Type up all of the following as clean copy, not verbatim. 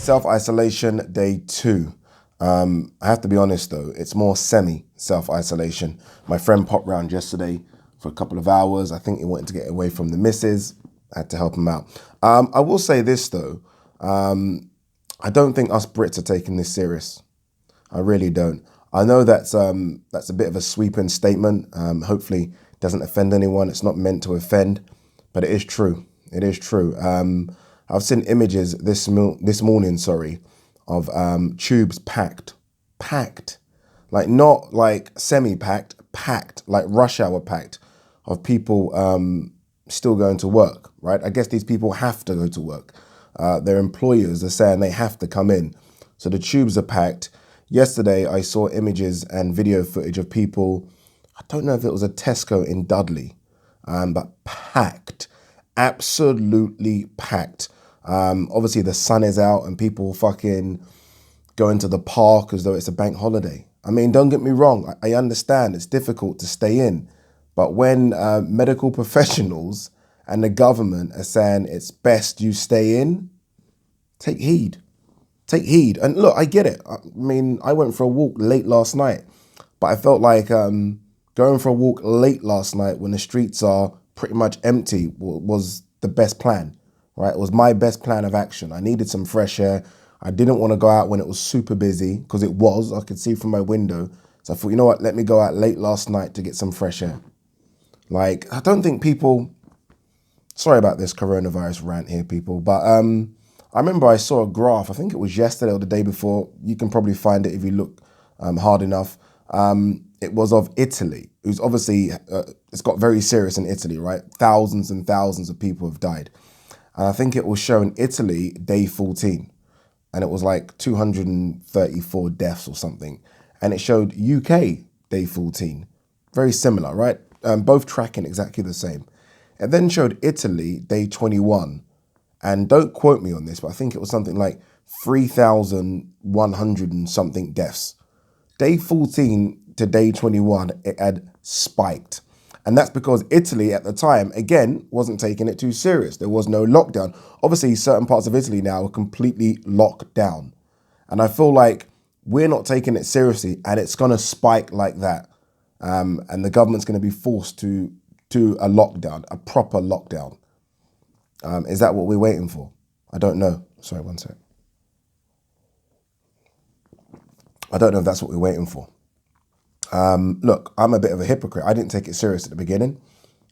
Self-isolation day 2. I have to be honest though, it's more semi-self-isolation. My friend popped round yesterday for a couple of hours. I think he wanted to get away from the missus. I had to help him out. I will say this though, I don't think us Brits are taking this serious. I really don't. I know that's a bit of a sweeping statement. Hopefully it doesn't offend anyone. It's not meant to offend, but it is true. It is true. I've seen images this morning, of tubes packed, like not like semi-packed, packed, like rush hour packed, of people still going to work, right? I guess these people have to go to work. Their employers are saying they have to come in. So the tubes are packed. Yesterday, I saw images and video footage of people, I don't know if it was a Tesco in Dudley, but packed, absolutely packed. Obviously, the sun is out and people fucking going to the park as though it's a bank holiday. I mean, don't get me wrong. I understand it's difficult to stay in. But when medical professionals and the government are saying it's best you stay in, take heed. Take heed. And look, I get it. I mean, I went for a walk late last night, but I felt like going for a walk late last night when the streets are pretty much empty was the best plan, right? It was my best plan of action. I needed some fresh air. I didn't want to go out when it was super busy because it was. I could see from my window. So I thought, you know what? Let me go out late last night to get some fresh air. Like, I don't think people... Sorry about this coronavirus rant here, people, but... I remember I saw a graph, I think it was yesterday or the day before. You can probably find it if you look hard enough. It was of Italy, who's obviously, it's got very serious in Italy, right? Thousands and thousands of people have died. And I think it was showing Italy day 14. And it was like 234 deaths or something. And it showed UK day 14. Very similar, right? Both tracking exactly the same. It then showed Italy day 21. And don't quote me on this, but I think it was something like 3,100 and something deaths. Day 14 to day 21, it had spiked. And that's because Italy at the time, again, wasn't taking it too serious. There was no lockdown. Obviously, certain parts of Italy now are completely locked down. And I feel like we're not taking it seriously and it's going to spike like that. And the government's going to be forced to a lockdown, a proper lockdown. Is that what we're waiting for? I don't know. Sorry, one sec. I don't know if that's what we're waiting for. Look, I'm a bit of a hypocrite. I didn't take it serious at the beginning.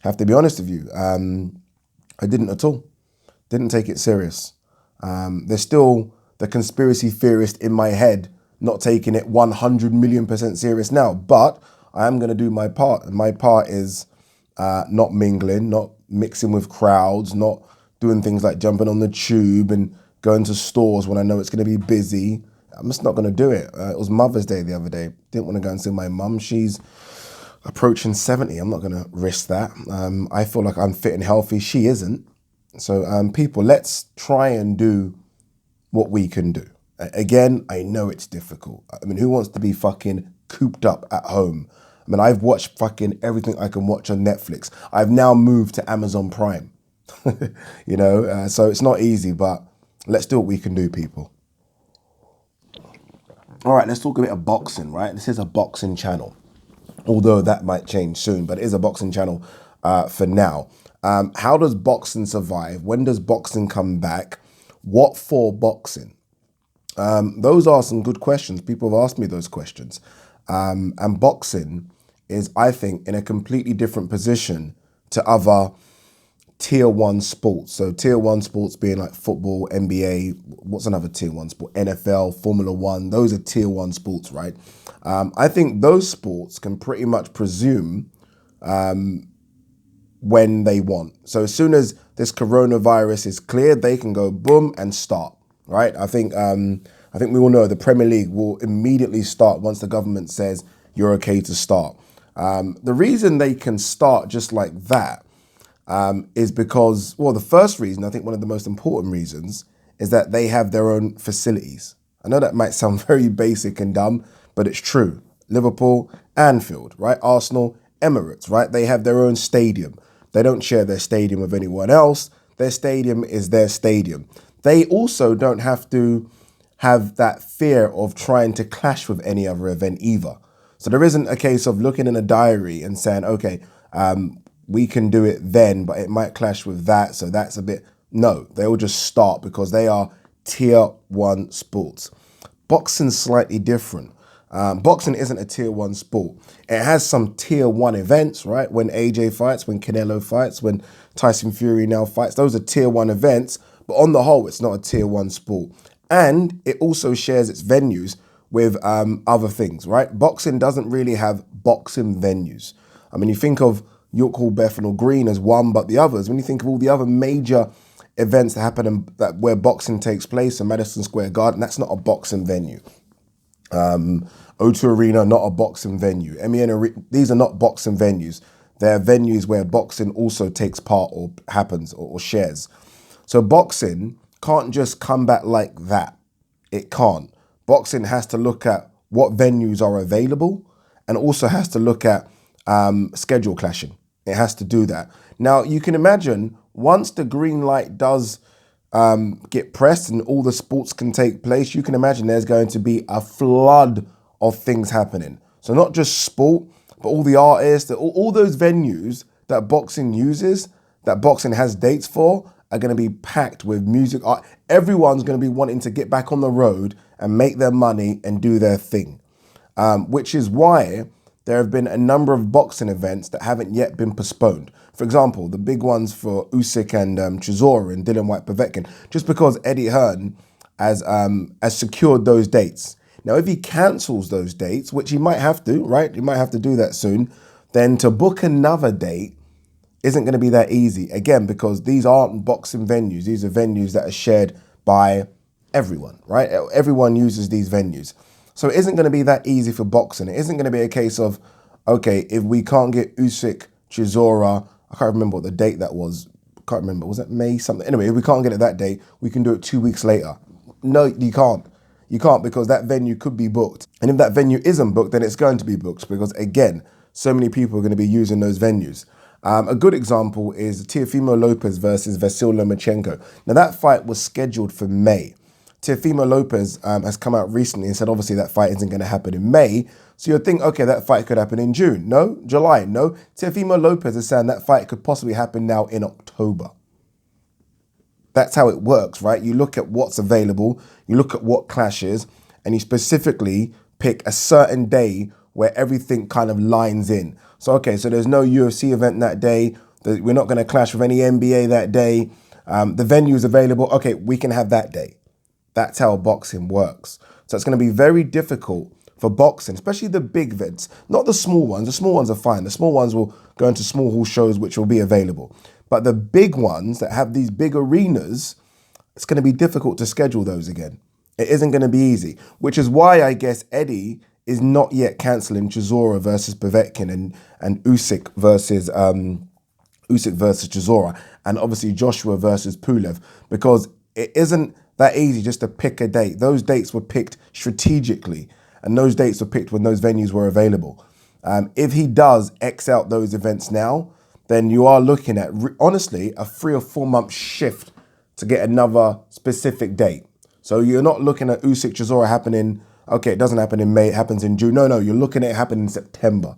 Have to be honest with you. I didn't at all. Didn't take it serious. There's still the conspiracy theorist in my head not taking it 100 million% serious now. But I am going to do my part. And my part is not mingling, not mixing with crowds, not doing things like jumping on the tube and going to stores when I know it's going to be busy. I'm just not going to do it. It was Mother's Day the other day. Didn't want to go and see my mum. She's approaching 70. I'm not going to risk that. I feel like I'm fit and healthy. She isn't. So people, let's try and do what we can do. Again, I know it's difficult. I mean, who wants to be fucking cooped up at home? I mean, I've watched fucking everything I can watch on Netflix. I've now moved to Amazon Prime. You know, so it's not easy, but let's do what we can do, people. All right, let's talk a bit of boxing, right? This is a boxing channel, although that might change soon, but it is a boxing channel for now. How does boxing survive? When does boxing come back? What for boxing? Those are some good questions. People have asked me those questions. And boxing is, I think, in a completely different position to other tier 1 sports. So tier 1 sports being like football, NBA, what's another tier 1 sport? NFL, Formula 1, those are tier 1 sports, right? I think those sports can pretty much presume when they want. So as soon as this coronavirus is cleared, they can go boom and start, right? I think we all know the Premier League will immediately start once the government says you're okay to start. The reason they can start just like that is because, well, the first reason, I think one of the most important reasons, is that they have their own facilities. I know that might sound very basic and dumb, but it's true. Liverpool, Anfield, right? Arsenal, Emirates, right? They have their own stadium. They don't share their stadium with anyone else. Their stadium is their stadium. They also don't have to have that fear of trying to clash with any other event either. So there isn't a case of looking in a diary and saying, okay, we can do it then, but it might clash with that. So that's a bit, no, they will just start because they are tier one sports. Boxing's slightly different. Boxing isn't a tier one sport. It has some tier one events, right? When AJ fights, when Canelo fights, when Tyson Fury now fights, those are tier one events. But on the whole, it's not a tier one sport. And it also shares its venues with other things, right? Boxing doesn't really have boxing venues. I mean, you think of York Hall, Bethnal Green as one, but the others, when you think of all the other major events that happen where boxing takes place in Madison Square Garden, that's not a boxing venue. O2 Arena, not a boxing venue. MEN, these are not boxing venues. They're venues where boxing also takes part or happens or shares. So boxing can't just come back like that. It can't. Boxing has to look at what venues are available and also has to look at schedule clashing. It has to do that. Now, you can imagine once the green light does get pressed and all the sports can take place, you can imagine there's going to be a flood of things happening. So not just sport, but all the artists, all those venues that boxing uses, that boxing has dates for, are going to be packed with music. Everyone's going to be wanting to get back on the road and make their money and do their thing, which is why there have been a number of boxing events that haven't yet been postponed. For example, the big ones for Usyk and Chisora and Dillian Whyte Povetkin, just because Eddie Hearn has secured those dates. Now, if he cancels those dates, which he might have to, right? He might have to do that soon, then to book another date isn't going to be that easy. Again, because these aren't boxing venues. These are venues that are shared by everyone, right? Everyone uses these venues. So it isn't going to be that easy for boxing. It isn't going to be a case of, okay, if we can't get Usyk, Chisora, I can't remember what the date that was. I can't remember. Was that May something? Anyway, if we can't get it that day, we can do it 2 weeks later. No, you can't. You can't, because that venue could be booked. And if that venue isn't booked, then it's going to be booked because, again, so many people are going to be using those venues. A good example is Teofimo Lopez versus Vasyl Lomachenko. Now, that fight was scheduled for May. Teofimo Lopez has come out recently and said, obviously, that fight isn't going to happen in May. So you'd think, okay, that fight could happen in June. No, July. No, Teofimo Lopez is saying that fight could possibly happen now in October. That's how it works, right? You look at what's available, you look at what clashes, and you specifically pick a certain day where everything kind of lines in. So, okay, so there's no UFC event that day. We're not going to clash with any NBA that day. The venue is available. Okay, we can have that day. That's how boxing works. So it's going to be very difficult for boxing, especially the big events, not the small ones. The small ones are fine. The small ones will go into small hall shows, which will be available. But the big ones that have these big arenas, it's going to be difficult to schedule those again. It isn't going to be easy, which is why I guess Eddie is not yet cancelling Chisora versus Povetkin and Usyk versus Chisora, and obviously Joshua versus Pulev, because it isn't that easy just to pick a date. Those dates were picked strategically, and those dates were picked when those venues were available. If he does X out those events now, then you are looking at, honestly, a 3 or 4 month shift to get another specific date. So you're not looking at Usyk Chisora happening, okay, it doesn't happen in May, it happens in June. No, you're looking at it happening in September.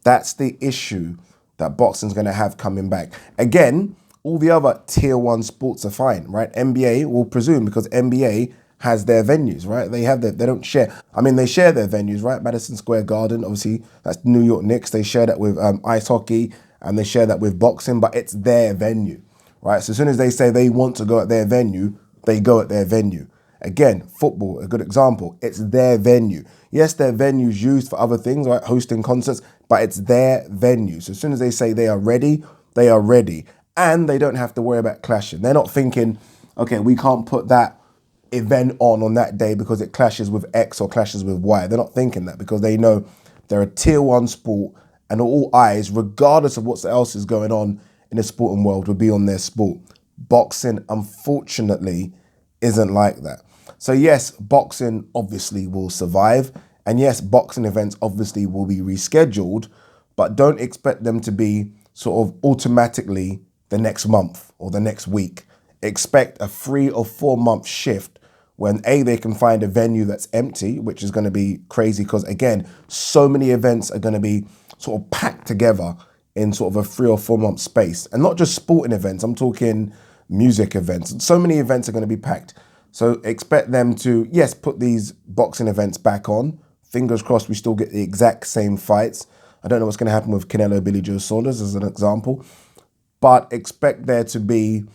That's the issue that boxing's going to have coming back. Again, all the other tier one sports are fine, right? NBA will presume, because NBA has their venues, right? They don't share. I mean, they share their venues, right? Madison Square Garden, obviously, that's New York Knicks. They share that with ice hockey, and they share that with boxing, but it's their venue, right? So as soon as they say they want to go at their venue, they go at their venue. Again, football, a good example. It's their venue. Yes, their venue's used for other things, right? Hosting concerts, but it's their venue. So as soon as they say they are ready, they are ready. And they don't have to worry about clashing. They're not thinking, okay, we can't put that event on that day because it clashes with X or clashes with Y. They're not thinking that, because they know they're a tier one sport, and all eyes, regardless of what else is going on in the sporting world, will be on their sport. Boxing, unfortunately, isn't like that. So yes, boxing obviously will survive. And yes, boxing events obviously will be rescheduled, but don't expect them to be sort of automatically the next month or the next week. Expect a 3 or 4 month shift when they can find a venue that's empty, which is going to be crazy because, again, so many events are going to be sort of packed together in sort of a 3 or 4 month space. And not just sporting events, I'm talking music events. So many events are going to be packed. So expect them to, yes, put these boxing events back on. Fingers crossed we still get the exact same fights. I don't know what's going to happen with Canelo, Billy Joe Saunders as an example, but expect there to be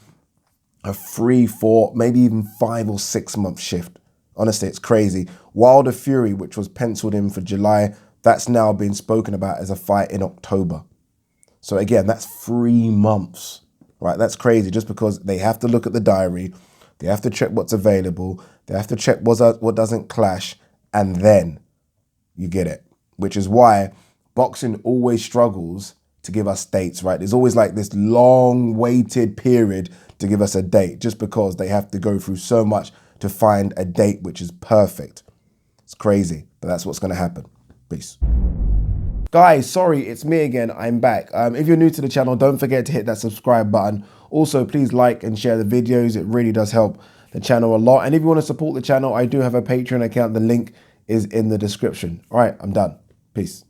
a 3, 4, maybe even 5 or 6 month shift. Honestly, it's crazy. Wilder Fury, which was penciled in for July, that's now being spoken about as a fight in October. So again, that's 3 months, right? That's crazy just because they have to look at the diary. They have to check what's available. They have to check what doesn't clash. And then you get it, which is why boxing always struggles to give us dates, right? There's always like this long waited period to give us a date just because they have to go through so much to find a date which is perfect. It's crazy, but that's what's going to happen. Peace. Guys, sorry, it's me again. I'm back. If you're new to the channel, don't forget to hit that subscribe button. Also, please like and share the videos. It really does help the channel a lot. And if you want to support the channel, I do have a Patreon account. The link is in the description. All right, I'm done. Peace.